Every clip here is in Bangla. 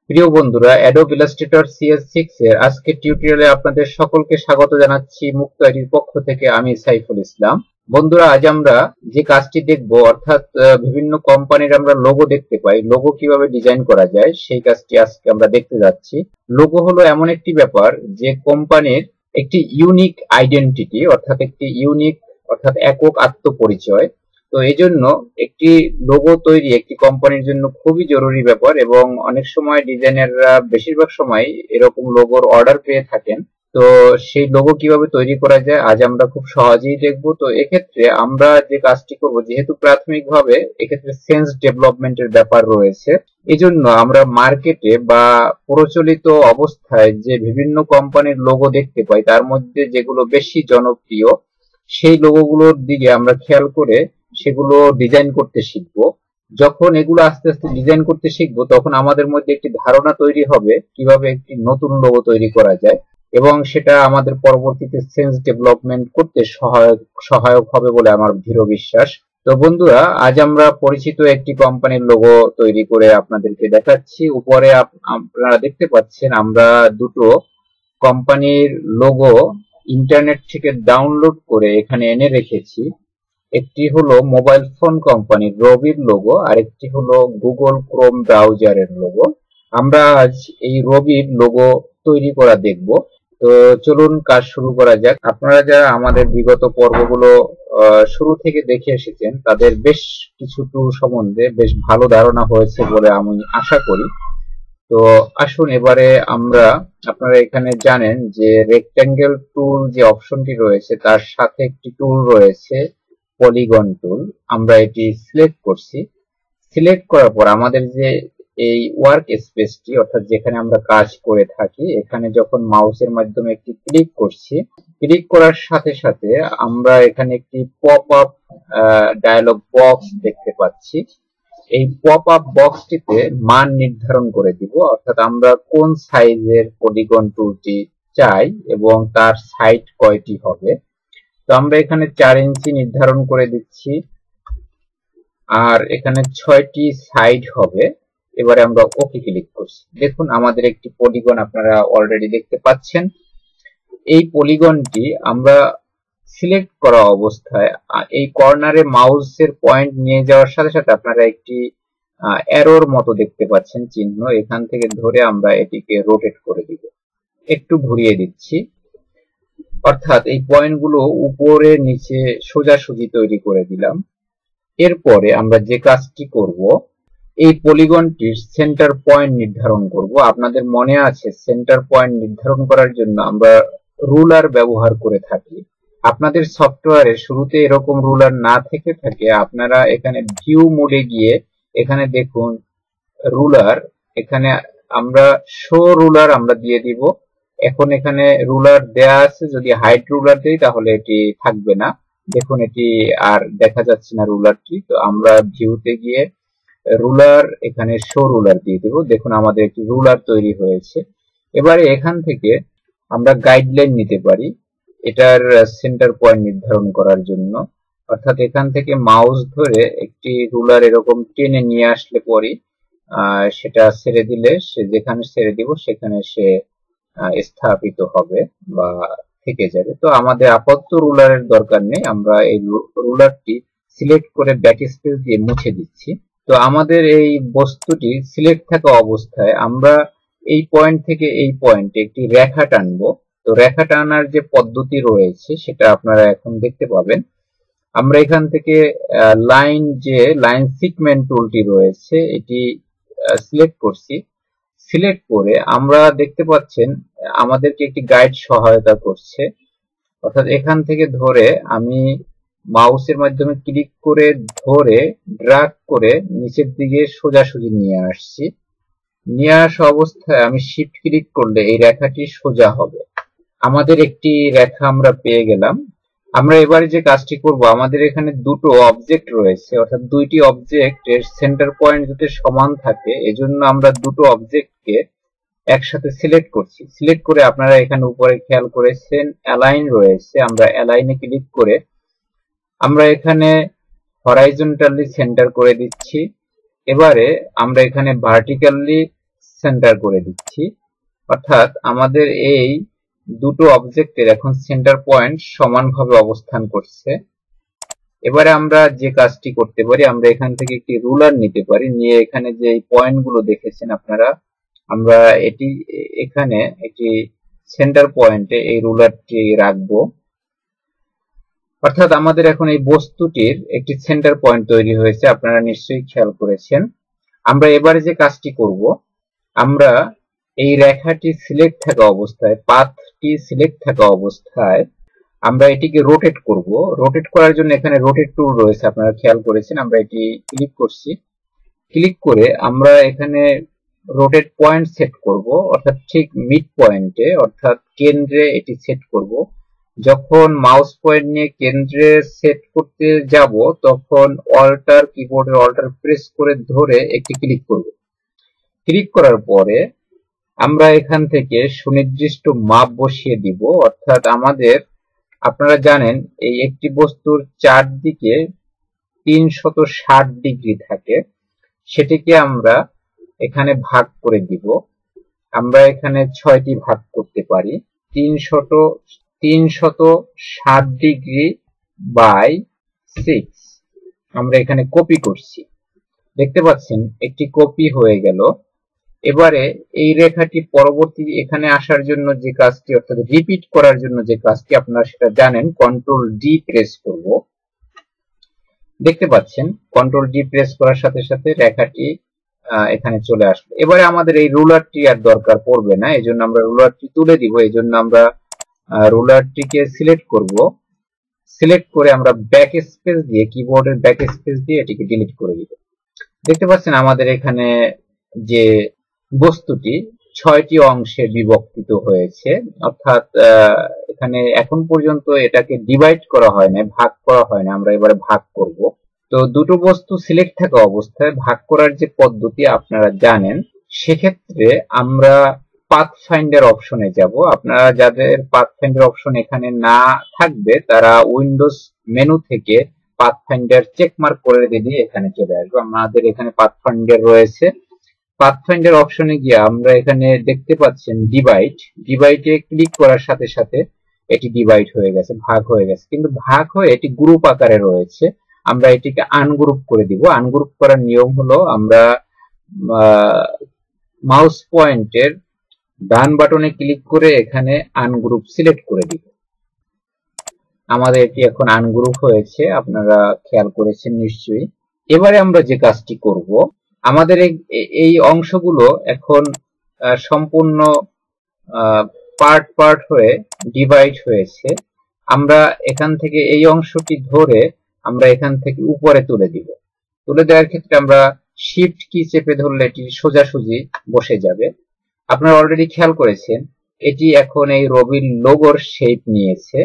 প্রিয় বন্ধুরা, অ্যাডোব ইলাস্ট্রেটর CS6 এর আজকের টিউটোরিয়ালে আপনাদের সকলকে স্বাগত জানাচ্ছি মুক্ত আইডির পক্ষ থেকে। আমি সাইফুল ইসলাম। বন্ধুরা, আজ আমরা যে কাজটি দেখব, অর্থাৎ বিভিন্ন কোম্পানির আমরা লোগো দেখতে পাই, লোগো কিভাবে ডিজাইন করা যায় সেই কাজটি আজকে আমরা দেখতে যাচ্ছি। লোগো হলো এমন একটি ব্যাপার যে কোম্পানির একটি ইউনিক আইডেন্টিটি, অর্থাৎ একক আত্মপরিচয়। তো এই জন্য একটি লোগো তৈরি একটি কোম্পানির জন্য খুবই জরুরি ব্যাপার, এবং অনেক সময় ডিজাইনাররা বেশিরভাগ সময় এরকম লোগোর অর্ডার পেয়ে থাকেন। তো সেই লোগো কিভাবে তৈরি করা যায় আজ আমরা খুব সহজেই দেখব। তো এক্ষেত্রে আমরা যে কাজটি করব, যেহেতু প্রাথমিকভাবে এক্ষেত্রে সেন্স ডেভেলপমেন্টের ব্যাপার রয়েছে, এজন্য আমরা মার্কেটে বা প্রচলিত অবস্থায় যে বিভিন্ন কোম্পানির লোগো দেখতে পাই তার মধ্যে যেগুলো বেশি জনপ্রিয় সেই লোগোগুলোর দিকে আমরা খেয়াল করে সেগুলো ডিজাইন করতে শিখবো। যখন এগুলো আস্তে আস্তে ডিজাইন করতে শিখবো তখন আমাদের মধ্যে একটি ধারণা তৈরি হবে কিভাবে একটি নতুন লোগো তৈরি করা যায়, এবং সেটা আমাদের পরবর্তীতে সেন্স ডেভেলপমেন্ট করতে সহায়ক হবে বলে আমার দৃঢ় বিশ্বাস। তো বন্ধুরা, আজ আমরা পরিচিত একটি কোম্পানির লোগো তৈরি করে আপনাদেরকে দেখাচ্ছি। উপরে আপনারা দেখতে পাচ্ছেন আমরা দুটো কোম্পানির লোগো ইন্টারনেট থেকে ডাউনলোড করে এখানে এনে রেখেছি। একটি হলো মোবাইল ফোন কোম্পানির রবির লোগো, আর একটি হলো গুগল ক্রোম ব্রাউজারের লোগো। আমরা আজ এই রবির লোগো তৈরি করা দেখব। তো চলুন কাজ শুরু করা যাক। আপনারা যারা আমাদের বিগত পর্বগুলো শুরু থেকে দেখে এসেছেন তাদের বেশ কিছু টুল সম্বন্ধে বেশ ভালো ধারণা হয়েছে বলে আমি আশা করি। তো আসুন এবারে আপনারা এখানে জানেন যে রেক্ট্যাঙ্গেল টুল যে অপশনটি রয়েছে তার সাথে একটি টুল রয়েছে পলিগন টুল। আমরা এটি সিলেক্ট করছি। সিলেক্ট করার পর আমাদের যে এই ওয়ার্ক স্পেসটি, অর্থাৎ যেখানে আমরা কাজ করে থাকি, এখানে যখন মাউসের মাধ্যমে একটি ক্লিক করছি, ক্লিক করার সাথে সাথে আমরা এখানে একটি পপ আপ ডায়ালগ বক্স দেখতে পাচ্ছি। এই পপ আপ বক্সটিতে মান নির্ধারণ করে দিব, অর্থাৎ আমরা কোন সাইজের পলিগন টুলটি চাই এবং তার সাইড কয়টি হবে। তো আমরা এখানে 4 ইঞ্চি নির্ধারণ করে দিচ্ছি, আর এখানে 6টি সাইড হবে। এবারে আমরা ওকে ক্লিক করছি। দেখুন আমাদের একটি পলিগন আপনারা অলরেডি দেখতে পাচ্ছেন। এই পলিগনটি আমরা সিলেক্ট করা অবস্থায় এই কর্নারে মাউসের পয়েন্ট নিয়ে যাওয়ার সাথে সাথে আপনারা একটি অ্যারোর মতো দেখতে পাচ্ছেন চিহ্ন। এখান থেকে ধরে আমরা এটিকে রোটেট করে দিব, একটু ঘুরিয়ে দিচ্ছি, অর্থাৎ এই পয়েন্টগুলো উপরে নিচে সোজাসুজি তৈরি করে দিলাম। এরপরে আমরা যে কাজটি করব, এই পলিগনটির সেন্টার পয়েন্ট নির্ধারণ করব। আপনাদের মনে আছে সেন্টার পয়েন্ট নির্ধারণ করার জন্য আমরা রুলার ব্যবহার করে থাকি। আপনাদের সফটওয়্যারে শুরুতে এরকম রুলার না থেকে থাকে, আপনারা এখানে ভিউ মোডে গিয়ে এখানে দেখুন রুলার, এখানে আমরা শো রুলার আমরা দিয়ে দিব। এখন এখানে রুলার দেয়া আছে, যদি হাইট রুলার দেই তাহলে এটি থাকবে না। দেখুন এটি আর দেখা যাচ্ছে না রুলারটি। তো আমরা ভিউতে গিয়ে রুলার, এখানে শো রুলার দিয়ে দেব। দেখুন আমাদের একটি রুলার তৈরি হয়েছে। এবারে এখান থেকে আমরা গাইডলাইন নিতে পারি এটার সেন্টার পয়েন্ট নির্ধারণ করার জন্য, অর্থাৎ এখান থেকে মাউস ধরে একটি রুলার এরকম টেনে নিয়ে আসলে পরে সেটা ছেড়ে দিলে, সে যেখানে ছেড়ে দিব সেখানে সে স্থাপিত হবে বা থেকে যাবে। তো আমাদের আপাতত রুলারের দরকার নেই, আমরা এই রুলারটি সিলেক্ট করে ব্যাক স্পেস দিয়ে মুছে দিচ্ছি। তো আমাদের এই বস্তুটি সিলেক্ট থাকা অবস্থায় আমরা এই পয়েন্ট থেকে এই পয়েন্টে একটি রেখা টানবো। তো রেখা টানার যে পদ্ধতি রয়েছে সেটা আপনারা এখন দেখতে পাবেন। আমরা এখান থেকে লাইন সিগমেন্ট টুলটি রয়েছে এটি সিলেক্ট করছি। সিলেক্ট করে আমরা দেখতে পাচ্ছেন আমাদেরকে একটি গাইড সহায়তা করছে, অর্থাৎ এখান থেকে ধরে আমি মাউসের মাধ্যমে ক্লিক করে ধরে ড্র্যাগ করে নিচের দিকে সোজাসুজি নিয়ে আসছি। নিয়ে আসা অবস্থায় আমি শিফট ক্লিক করলে এই রেখাটি সোজা হবে। আমাদের একটি রেখা আমরা পেয়ে গেলাম। আমরা এবারে যে কাজটি করব, আমাদের এখানে দুটো অবজেক্ট রয়েছে, অর্থাৎ দুইটি অবজেক্টের সেন্টার পয়েন্ট যাতে সমান থাকে এজন্য আমরা দুটো অবজেক্টকে একসাথে সিলেক্ট করছি। সিলেক্ট করে আপনারা এখানে উপরে খেয়াল করেছেন অ্যালাইন রয়েছে, আমরা অ্যালাইনে ক্লিক করে আমরা এখানে হরাইজন্টালি সেন্টার করে দিচ্ছি। এবারে আমরা এখানে ভার্টিক্যালি সেন্টার করে দিচ্ছি, অর্থাৎ আমাদের এই দুটো অবজেক্টের এখন সেন্টার পয়েন্ট সমানভাবে অবস্থান করছে। এবারে আমরা যে কাজটি করতে পারি, আমরা এখান থেকে একটি রুলার নিতে পারি, নিয়ে এখানে যে পয়েন্টগুলো দেখেছেন আপনারা, আমরা এটি এখানে একটি সেন্টার পয়েন্টে এই রুলারটি রাখবো। অর্থাৎ আমাদের এখন এই বস্তুটির একটি সেন্টার পয়েন্ট তৈরি হয়েছে, আপনারা নিশ্চয়ই খেয়াল করেছেন। আমরা এবারে যে কাজটি করব, আমরা এই রেখাটি সিলেক্ট থাকা অবস্থায়, পাথটি সিলেক্ট থাকা অবস্থায় আমরা এটিকে রোটেট করব। রোটেট করার জন্য এখানে রোটেট টুল রয়েছে, আপনারা খেয়াল করেছেন। আমরা এটি ক্লিক করছি, ক্লিক করে আমরা এখানে রোটেট পয়েন্ট সেট করব, অর্থাৎ ঠিক মিড পয়েন্টে, অর্থাৎ কেন্দ্রে এটি সেট করব। যখন মাউস পয়েন্ট নিয়ে কেন্দ্রে সেট করতে যাব, তখন অল্টার, কিবোর্ডের অল্টার প্রেস করে ধরে একটি ক্লিক করব। ক্লিক করার পরে আমরা এখান থেকে সুনির্দিষ্ট মাপ বসিয়ে দিব, অর্থাৎ আমাদের, আপনারা জানেন এই একটি বস্তুর চারদিকে 360 ডিগ্রি থাকে, সেটিকে আমরা এখানে ভাগ করে দিব। আমরা এখানে 6টি ভাগ করতে পারি। 360 ডিগ্রি বাই 6 আমরা এখানে কপি করছি, দেখতে পাচ্ছেন একটি কপি হয়ে গেল। এবারে এই রেখাটি পরবর্তী এখানে আসার জন্য যে কাজটি, অর্থাৎ রিপিট করার জন্য যে কাজটি, আপনারা সেটা জানেন, কন্ট্রোল ডি প্রেস করব। দেখতে পাচ্ছেন কন্ট্রোল ডি প্রেস করার সাথে সাথে রেখাটি এখানে চলে আসলো। এবারে আমাদের এই রুলারটি আর দরকার পড়বে না, এই জন্য আমরা রুলারটি তুলে দিব। এই জন্য আমরা রুলারটিকে সিলেক্ট করব, সিলেক্ট করে আমরা ব্যাক স্পেস দিয়ে, কিবোর্ডের ব্যাক স্পেস দিয়ে এটিকে ডিলিট করে দিব। দেখতে পাচ্ছেন আমাদের এখানে যে বস্তুটি 6টি অংশে বিভক্ত হয়েছে, অর্থাৎ এখানে এখন পর্যন্ত এটাকে ডিভাইড করা হয় না, ভাগ করা হয় না। আমরা এবারে ভাগ করব। তো দুটো বস্তু সিলেক্ট থাকা অবস্থায় ভাগ করার যে পদ্ধতি আপনারা জানেন, সেক্ষেত্রে আমরা পাথফাইন্ডার অপশনে যাব। আপনারা যাদের পাথফাইন্ডার অপশন এখানে না থাকবে, তারা উইন্ডোজ মেনু থেকে পাথফাইন্ডার চেক মার্ক করে দিয়ে এখানে চলে আসবে। আমাদের এখানে পাথফাইন্ডার রয়েছে। পাথফাইন্ডার অপশনে গিয়ে আমরা এখানে দেখতে পাচ্ছেন ডিভাইড, ডিভাইডে ক্লিক করার সাথে সাথে এটি ডিভাইড হয়ে গেছে, ভাগ হয়ে গেছে, কিন্তু ভাগ হয়ে এটি গ্রুপ আকারে রয়েছে। আমরা এটিকে আনগ্রুপ করে দিব। আনগ্রুপ করার নিয়ম হলো, আমরা মাউস পয়েন্টের ডান বাটনে ক্লিক করে এখানে আনগ্রুপ সিলেক্ট করে দিব। আমাদের এটি এখন আনগ্রুপ হয়েছে, আপনারা খেয়াল করেছেন নিশ্চয়ই। এবারে আমরা যে কাজটি করব, আমাদের এই অংশগুলো এখন সম্পূর্ণ পার্ট পার্ট হয়ে ডিভাইড হয়েছে। আমরা এখান থেকে এই অংশটি ধরে আমরা এখান থেকে উপরে তুলে দিব। তুলে দেওয়ার ক্ষেত্রে আমরা শিফট কি চেপে ধরলে এটি সোজাসুজি বসে যাবে। আপনারা অলরেডি খেয়াল করেছেন এটি এখন এই রবির লোগোর শেপ নিয়েছে।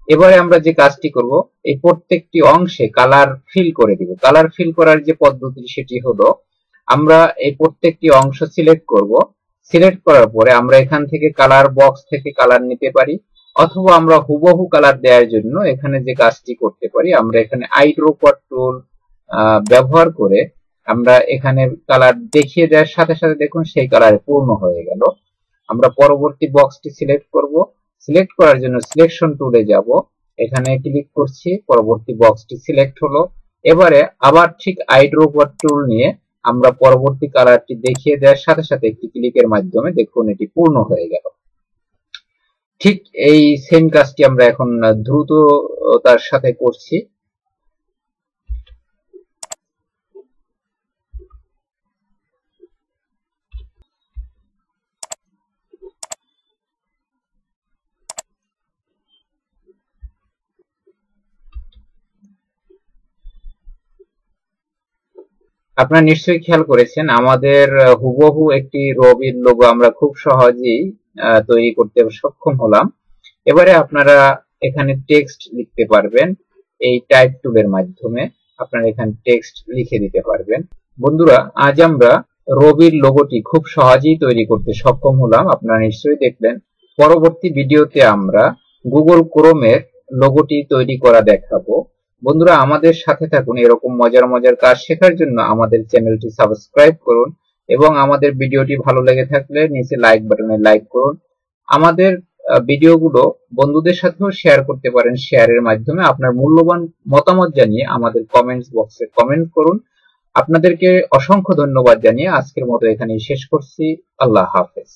এবারে আমরা যে কাজটি করব, এই প্রত্যেকটি অংশে কালার ফিল করে দিব। কালার ফিল করার যে পদ্ধতি, সেটি হলো, আমরা এই প্রত্যেকটি অংশ সিলেক্ট করব। সিলেক্ট করার পরে আমরা এখান থেকে কালার বক্স থেকে কালার নিতে পারি, অথবা আমরা হুবহু কালার দেওয়ার জন্য এখানে যে কাজটি করতে পারি, আমরা এখানে আইড্রপার টুল ব্যবহার করে আমরা এখানে কালার দেখিয়ে দেওয়ার সাথে সাথে দেখুন সেই কালারে পূর্ণ হয়ে গেল। আমরা পরবর্তী বক্সটি সিলেক্ট করব। সিলেক্ট করার জন্য সিলেকশন টুলে যাব, এখানে ক্লিক করছি, পরবর্তী বক্সটি সিলেক্ট হলো। এবারে আবার ঠিক আইড্রপার টুল নিয়ে আমরা পরবর্তী কালারটি দেখিয়ে দেওয়ার সাথে সাথে একটি ক্লিকের মাধ্যমে দেখুন এটি পূর্ণ হয়ে গেল। ঠিক এই সেম কাজটি আমরা এখন দ্রুততার সাথে করছি। আপনারা নিশ্চয়ই খেয়াল করেছেন আমাদের হুবহু একটি রবির লোগো আমরা খুব সহজেই তৈরি করতে সক্ষম হলাম। এবারে আপনারা এখানে টেক্সট লিখতে পারবেন, এই টাইপ টুলের মাধ্যমে আপনারা এখানে টেক্সট লিখে দিতে পারবেন। বন্ধুরা, আজ আমরা রবির লোগোটি খুব সহজেই তৈরি করতে সক্ষম হলাম, আপনারা নিশ্চয়ই দেখলেন। পরবর্তী ভিডিওতে আমরা গুগল ক্রোমের লোগোটি তৈরি করা দেখাবো। বন্ধুরা, আমাদের সাথে থাকুন। এরকম মজার মজার কাজ শেখার জন্য আমাদের চ্যানেলটি সাবস্ক্রাইব করুন এবং আমাদের ভিডিওটি ভালো লেগে থাকলে নিচে লাইক বাটনে লাইক করুন। আমাদের ভিডিওগুলো বন্ধুদের সাথেও শেয়ার করতে পারেন, শেয়ারের মাধ্যমে আপনার মূল্যবান মতামত জানিয়ে আমাদের কমেন্টস বক্সে কমেন্ট করুন। আপনাদেরকে অসংখ্য ধন্যবাদ জানিয়ে আজকের মতো এখানেই শেষ করছি। আল্লাহ হাফেজ।